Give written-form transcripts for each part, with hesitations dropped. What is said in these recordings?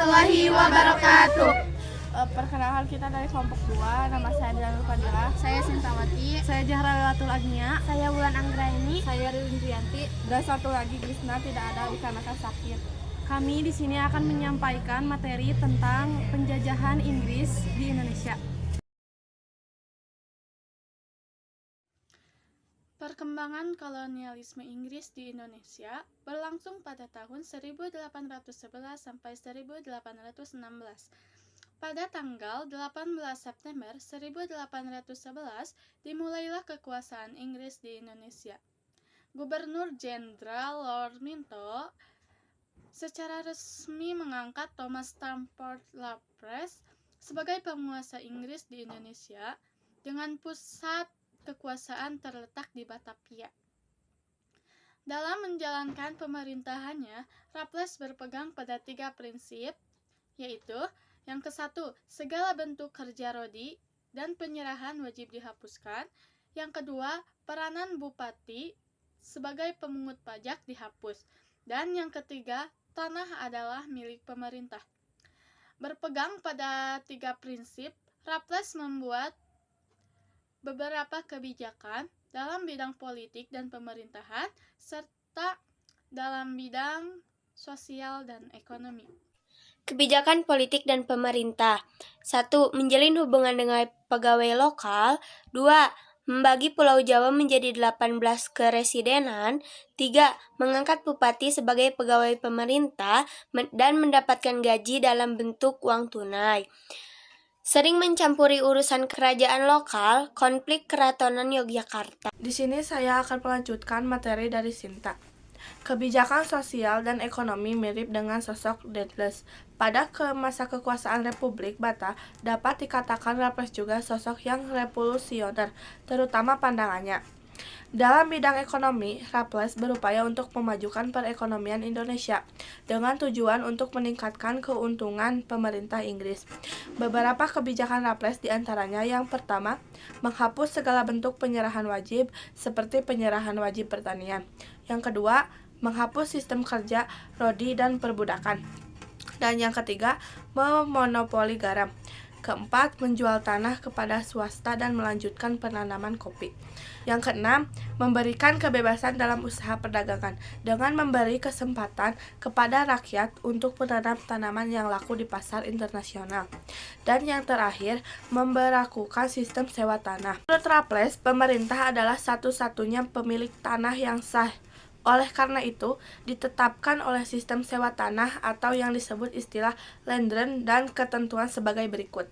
warahmatullahi wabarakatuh. Perkenalkan, kita dari kelompok 2. Nama saya Dilan Fadila. Saya Sintawati. Saya Jahralatul Agnia. Saya Wulan Anggraini. Saya Rindrianti. Dan satu lagi Gisna tidak ada dikarenakan sakit. Kami di sini akan menyampaikan materi tentang penjajahan Inggris di Indonesia. Perkembangan kolonialisme Inggris di Indonesia berlangsung pada tahun 1811 sampai 1816. Pada tanggal 18 September 1811 dimulailah kekuasaan Inggris di Indonesia. Gubernur Jenderal Lord Minto secara resmi mengangkat Thomas Stamford Raffles sebagai penguasa Inggris di Indonesia dengan pusat kekuasaan terletak di Batavia. Dalam menjalankan pemerintahannya, Raffles berpegang pada 3 prinsip, yaitu yang ke-1, segala bentuk kerja rodi dan penyerahan wajib dihapuskan. Yang kedua, peranan bupati sebagai pemungut pajak dihapus. Dan yang ketiga, tanah adalah milik pemerintah. Berpegang pada 3 prinsip, Raffles membuat beberapa kebijakan dalam bidang politik dan pemerintahan, serta dalam bidang sosial dan ekonomi. Kebijakan politik dan pemerintah. 1. Menjalin hubungan dengan pegawai lokal. 2. Membagi Pulau Jawa menjadi 18 keresidenan. 3. Mengangkat bupati sebagai pegawai pemerintah dan mendapatkan gaji dalam bentuk uang tunai. Sering mencampuri urusan kerajaan lokal, konflik Keratonan Yogyakarta. Di sini saya akan melanjutkan materi dari Sinta. Kebijakan sosial dan ekonomi mirip dengan sosok Dudley. Pada masa kekuasaan Republik Bata, dapat dikatakan Raffles juga sosok yang revolusioner, terutama pandangannya. Dalam bidang ekonomi, Raffles berupaya untuk memajukan perekonomian Indonesia dengan tujuan untuk meningkatkan keuntungan pemerintah Inggris. Beberapa kebijakan Raffles diantaranya yang pertama, menghapus segala bentuk penyerahan wajib seperti penyerahan wajib pertanian. Yang kedua, menghapus sistem kerja rodi dan perbudakan. Dan yang ketiga, memonopoli garam. Keempat, menjual tanah kepada swasta dan melanjutkan penanaman kopi. Yang keenam, memberikan kebebasan dalam usaha perdagangan dengan memberi kesempatan kepada rakyat untuk menanam tanaman yang laku di pasar internasional. Dan yang terakhir, memberlakukan sistem sewa tanah. Menurut Raffles, pemerintah adalah satu-satunya pemilik tanah yang sah. Oleh karena itu, ditetapkan oleh sistem sewa tanah atau yang disebut istilah land rent dan ketentuan sebagai berikut.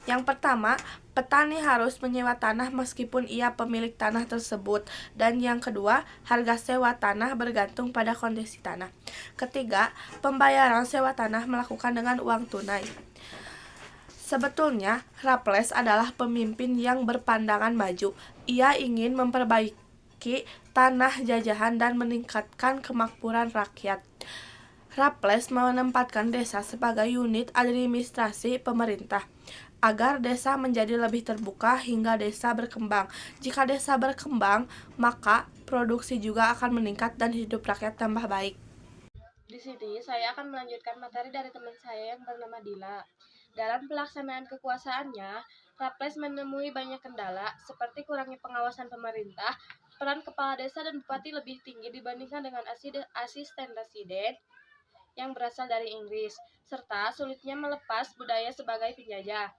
Yang pertama, petani harus menyewa tanah meskipun ia pemilik tanah tersebut. Dan yang kedua, harga sewa tanah bergantung pada kondisi tanah. Ketiga, pembayaran sewa tanah melakukan dengan uang tunai. Sebetulnya, Raffles adalah pemimpin yang berpandangan maju. Ia ingin memperbaiki tanah jajahan dan meningkatkan kemakmuran rakyat. Raffles menempatkan desa sebagai unit administrasi pemerintah agar desa menjadi lebih terbuka hingga desa berkembang. Jika desa berkembang, maka produksi juga akan meningkat dan hidup rakyat tambah baik. Di sini saya akan melanjutkan materi dari teman saya yang bernama Dila. Dalam pelaksanaan kekuasaannya, Raffles menemui banyak kendala seperti kurangnya pengawasan pemerintah, peran kepala desa dan bupati lebih tinggi dibandingkan dengan asisten residen yang berasal dari Inggris, serta sulitnya melepas budaya sebagai penjajah.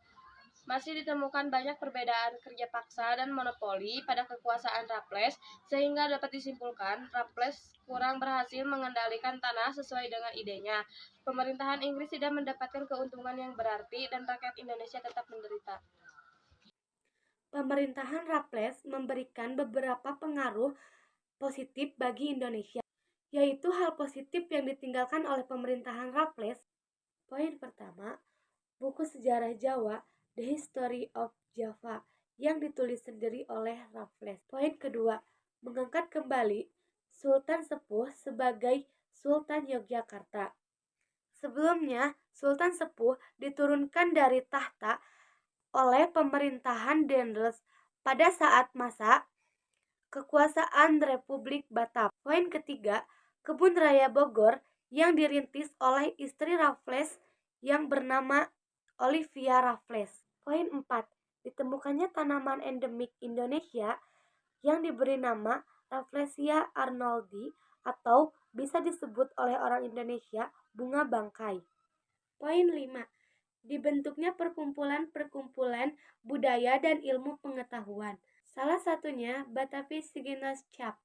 Masih ditemukan banyak perbedaan kerja paksa dan monopoli pada kekuasaan Raffles, sehingga dapat disimpulkan Raffles kurang berhasil mengendalikan tanah sesuai dengan idenya. Pemerintahan Inggris tidak mendapatkan keuntungan yang berarti dan rakyat Indonesia tetap menderita. Pemerintahan Raffles memberikan beberapa pengaruh positif bagi Indonesia, yaitu hal positif yang ditinggalkan oleh pemerintahan Raffles. Poin pertama, buku sejarah Jawa, The History of Java, yang ditulis sendiri oleh Raffles. Poin kedua, mengangkat kembali Sultan Sepuh sebagai Sultan Yogyakarta. Sebelumnya, Sultan Sepuh diturunkan dari tahta oleh pemerintahan Dendels pada saat masa kekuasaan Republik Batak. Poin ketiga, Kebun Raya Bogor yang dirintis oleh istri Raffles yang bernama Olivia Raffles. Poin 4. Ditemukannya tanaman endemik Indonesia yang diberi nama Rafflesia arnoldi atau bisa disebut oleh orang Indonesia bunga bangkai. Poin 5. Dibentuknya perkumpulan-perkumpulan budaya dan ilmu pengetahuan. Salah satunya Batavia Sigynous Chap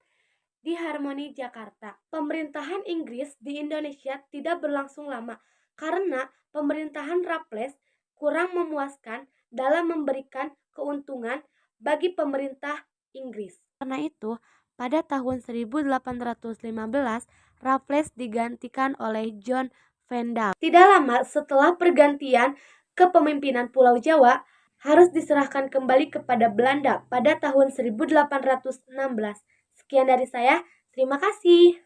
di Harmoni, Jakarta. Pemerintahan Inggris di Indonesia tidak berlangsung lama karena pemerintahan Raffles kurang memuaskan dalam memberikan keuntungan bagi pemerintah Inggris. Karena itu, pada tahun 1815, Raffles digantikan oleh John Vandal. Tidak lama setelah pergantian kepemimpinan Pulau Jawa harus diserahkan kembali kepada Belanda pada tahun 1816. Sekian dari saya, terima kasih.